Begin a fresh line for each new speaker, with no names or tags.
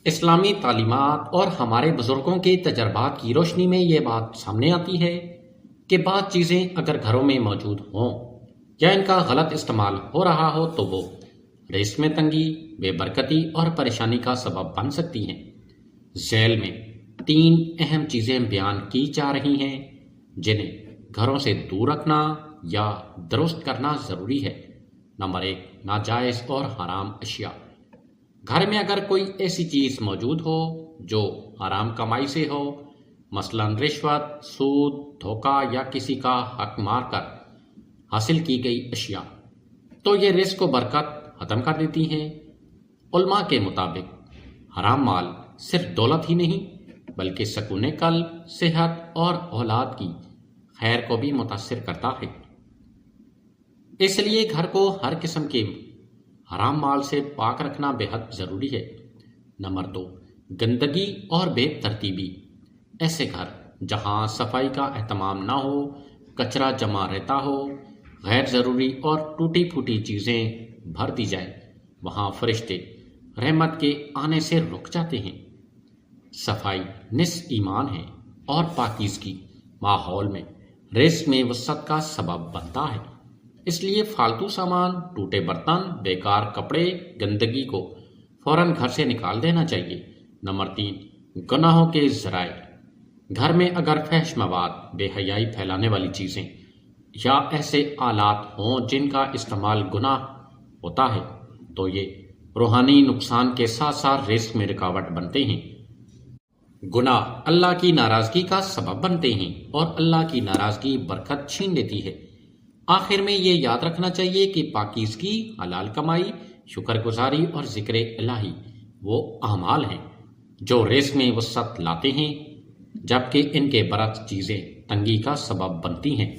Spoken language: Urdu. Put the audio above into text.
اسلامی تعلیمات اور ہمارے بزرگوں کے تجربات کی روشنی میں یہ بات سامنے آتی ہے کہ بعض چیزیں اگر گھروں میں موجود ہوں یا ان کا غلط استعمال ہو رہا ہو تو وہ رزق میں تنگی، بے برکتی اور پریشانی کا سبب بن سکتی ہیں۔ ذیل میں 3 اہم چیزیں بیان کی جا رہی ہیں جنہیں گھروں سے دور رکھنا یا درست کرنا ضروری ہے۔ نمبر 1، ناجائز اور حرام اشیاء۔ گھر میں اگر کوئی ایسی چیز موجود ہو جو حرام کمائی سے ہو، مثلا رشوت، سود، دھوکہ یا کسی کا حق مار کر حاصل کی گئی اشیاء، تو یہ رزق و برکت ختم کر دیتی ہیں۔ علماء کے مطابق حرام مال صرف دولت ہی نہیں بلکہ سکون قلب، صحت اور اولاد کی خیر کو بھی متاثر کرتا ہے۔ اس لیے گھر کو ہر قسم کے حرام مال سے پاک رکھنا بے حد ضروری ہے۔ نمبر 2، گندگی اور بے ترتیبی۔ ایسے گھر جہاں صفائی کا اہتمام نہ ہو، کچرا جمع رہتا ہو، غیر ضروری اور ٹوٹی پھوٹی چیزیں بھر دی جائیں، وہاں فرشتے رحمت کے آنے سے رک جاتے ہیں۔ صفائی نصف ایمان ہے اور پاکیزگی ماحول میں رزق میں وسعت کا سبب بنتا ہے۔ اس لیے فالتو سامان، ٹوٹے برتن، بیکار کپڑے، گندگی کو فوراً گھر سے نکال دینا چاہیے۔ نمبر 3، گناہوں کے ذرائع۔ گھر میں اگر فحش مواد، بے حیائی پھیلانے والی چیزیں یا ایسے آلات ہوں جن کا استعمال گناہ ہوتا ہے تو یہ روحانی نقصان کے ساتھ ساتھ رزق میں رکاوٹ بنتے ہیں۔ گناہ اللہ کی ناراضگی کا سبب بنتے ہیں اور اللہ کی ناراضگی برکت چھین لیتی ہے۔ آخر میں یہ یاد رکھنا چاہیے کہ پاکیزگی، حلال کمائی، شکر گزاری اور ذکر الہی وہ اعمال ہیں جو رزق میں وسعت لاتے ہیں، جبکہ ان کے برعکس چیزیں تنگی کا سبب بنتی ہیں۔